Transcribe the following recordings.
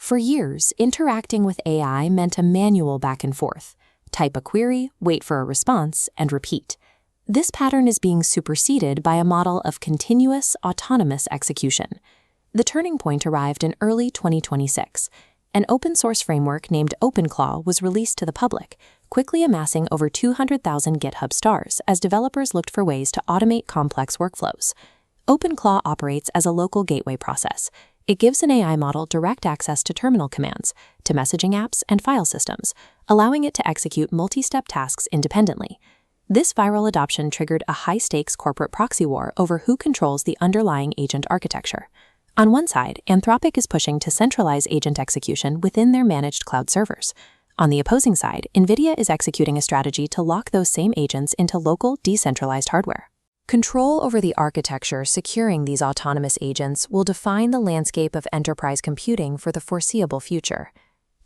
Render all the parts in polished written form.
For years, interacting with AI meant a manual back and forth. Type a query, wait for a response, and repeat. This pattern is being superseded by a model of continuous, autonomous execution. The turning point arrived in early 2026. An open-source framework named OpenClaw was released to the public, quickly amassing over 200,000 GitHub stars as developers looked for ways to automate complex workflows. OpenClaw operates as a local gateway process. It gives an AI model direct access to terminal commands, to messaging apps and file systems, allowing it to execute multi-step tasks independently. This viral adoption triggered a high-stakes corporate proxy war over who controls the underlying agent architecture. On one side, Anthropic is pushing to centralize agent execution within their managed cloud servers. On the opposing side, NVIDIA is executing a strategy to lock those same agents into local, decentralized hardware. Control over the architecture securing these autonomous agents will define the landscape of enterprise computing for the foreseeable future.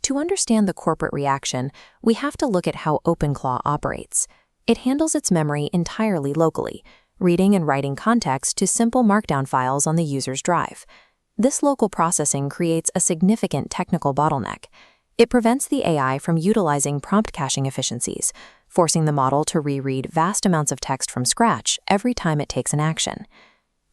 To understand the corporate reaction, we have to look at how OpenClaw operates. It handles its memory entirely locally, reading and writing context to simple markdown files on the user's drive. This local processing creates a significant technical bottleneck. It prevents the AI from utilizing prompt caching efficiencies, forcing the model to reread vast amounts of text from scratch every time it takes an action.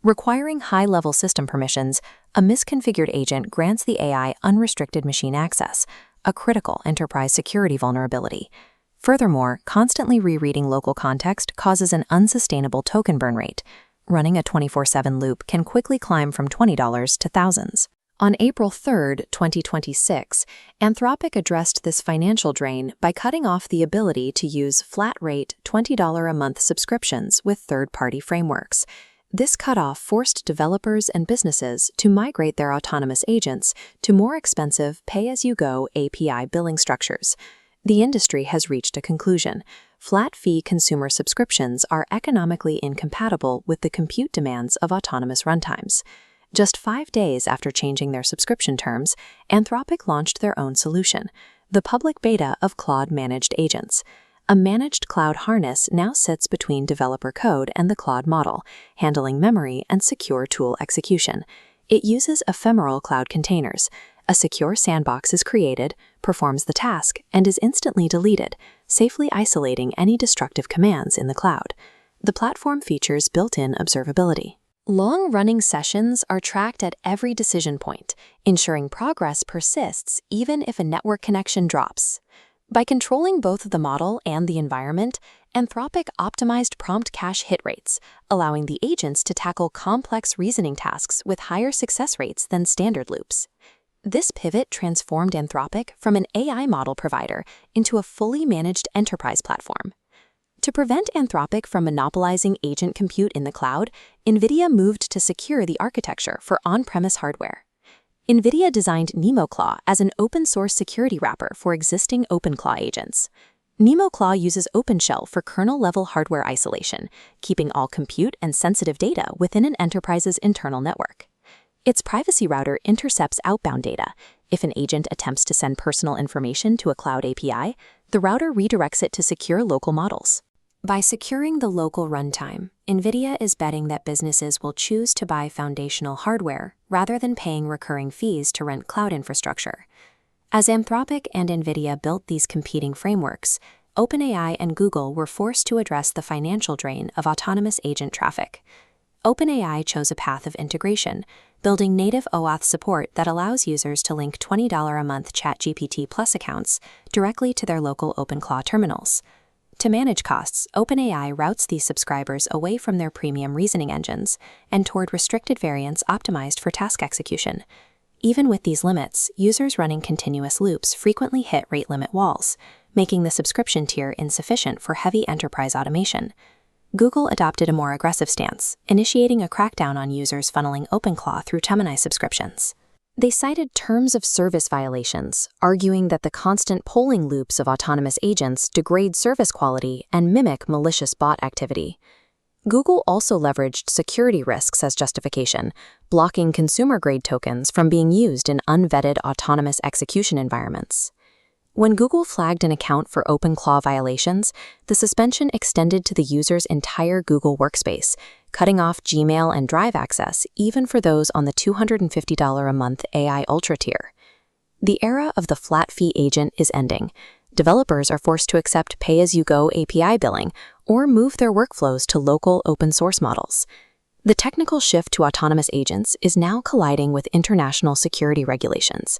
Requiring high-level system permissions, a misconfigured agent grants the AI unrestricted machine access, a critical enterprise security vulnerability. Furthermore, constantly rereading local context causes an unsustainable token burn rate. Running a 24/7 loop can quickly climb from $20 to thousands. On April 3, 2026, Anthropic addressed this financial drain by cutting off the ability to use flat-rate $20 a month subscriptions with third-party frameworks. This cutoff forced developers and businesses to migrate their autonomous agents to more expensive pay-as-you-go API billing structures. The industry has reached a conclusion. Flat-fee consumer subscriptions are economically incompatible with the compute demands of autonomous runtimes. Just 5 days after changing their subscription terms, Anthropic launched their own solution, the public beta of Claude Managed Agents. A managed cloud harness now sits between developer code and the Claude model, handling memory and secure tool execution. It uses ephemeral cloud containers. A secure sandbox is created, performs the task, and is instantly deleted, safely isolating any destructive commands in the cloud. The platform features built-in observability. Long-running sessions are tracked at every decision point, ensuring progress persists even if a network connection drops. By controlling both the model and the environment, Anthropic optimized prompt cache hit rates, allowing the agents to tackle complex reasoning tasks with higher success rates than standard loops. This pivot transformed Anthropic from an AI model provider into a fully managed enterprise platform. To prevent Anthropic from monopolizing agent compute in the cloud, NVIDIA moved to secure the architecture for on-premise hardware. NVIDIA designed NemoClaw as an open-source security wrapper for existing OpenClaw agents. NemoClaw uses OpenShell for kernel-level hardware isolation, keeping all compute and sensitive data within an enterprise's internal network. Its privacy router intercepts outbound data. If an agent attempts to send personal information to a cloud API, the router redirects it to secure local models. By securing the local runtime, NVIDIA is betting that businesses will choose to buy foundational hardware rather than paying recurring fees to rent cloud infrastructure. As Anthropic and NVIDIA built these competing frameworks, OpenAI and Google were forced to address the financial drain of autonomous agent traffic. OpenAI chose a path of integration, building native OAuth support that allows users to link $20 a month ChatGPT Plus accounts directly to their local OpenClaw terminals. To manage costs, OpenAI routes these subscribers away from their premium reasoning engines and toward restricted variants optimized for task execution. Even with these limits, users running continuous loops frequently hit rate limit walls, making the subscription tier insufficient for heavy enterprise automation. Google adopted a more aggressive stance, initiating a crackdown on users funneling OpenClaw through Gemini subscriptions. They cited terms of service violations, arguing that the constant polling loops of autonomous agents degrade service quality and mimic malicious bot activity. Google also leveraged security risks as justification, blocking consumer-grade tokens from being used in unvetted autonomous execution environments. When Google flagged an account for OpenClaw violations, the suspension extended to the user's entire Google workspace, cutting off Gmail and Drive access even for those on the $250 a month AI Ultra tier. The era of the flat fee agent is ending. Developers are forced to accept pay-as-you-go API billing or move their workflows to local open-source models. The technical shift to autonomous agents is now colliding with international security regulations.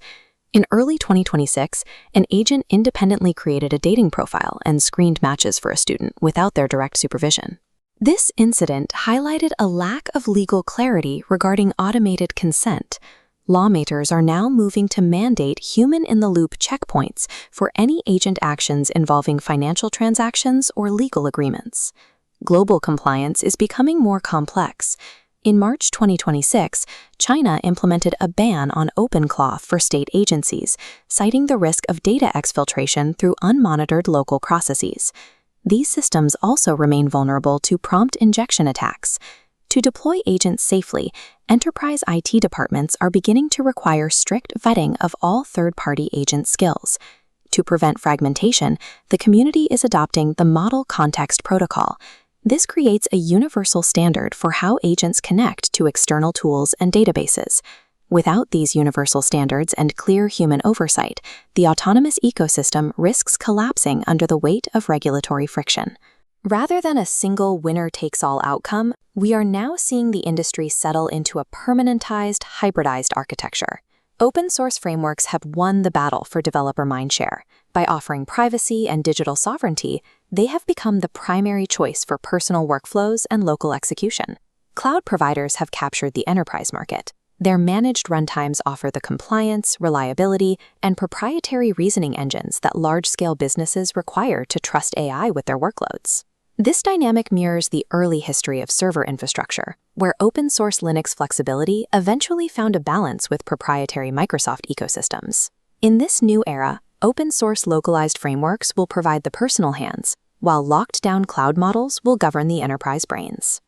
In early 2026, an agent independently created a dating profile and screened matches for a student without their direct supervision. This incident highlighted a lack of legal clarity regarding automated consent. Lawmakers are now moving to mandate human-in-the-loop checkpoints for any agent actions involving financial transactions or legal agreements. Global compliance is becoming more complex. In March 2026, China implemented a ban on OpenClaw for state agencies, citing the risk of data exfiltration through unmonitored local processes. These systems also remain vulnerable to prompt injection attacks. To deploy agents safely, enterprise IT departments are beginning to require strict vetting of all third-party agent skills. To prevent fragmentation, the community is adopting the Model Context Protocol. This creates a universal standard for how agents connect to external tools and databases. Without these universal standards and clear human oversight, the autonomous ecosystem risks collapsing under the weight of regulatory friction. Rather than a single winner-takes-all outcome, we are now seeing the industry settle into a permanentized, hybridized architecture. Open-source frameworks have won the battle for developer mindshare. By offering privacy and digital sovereignty, they have become the primary choice for personal workflows and local execution. Cloud providers have captured the enterprise market. Their managed runtimes offer the compliance, reliability, and proprietary reasoning engines that large-scale businesses require to trust AI with their workloads. This dynamic mirrors the early history of server infrastructure, where open-source Linux flexibility eventually found a balance with proprietary Microsoft ecosystems. In this new era, open-source localized frameworks will provide the personal hands, while locked-down cloud models will govern the enterprise brains.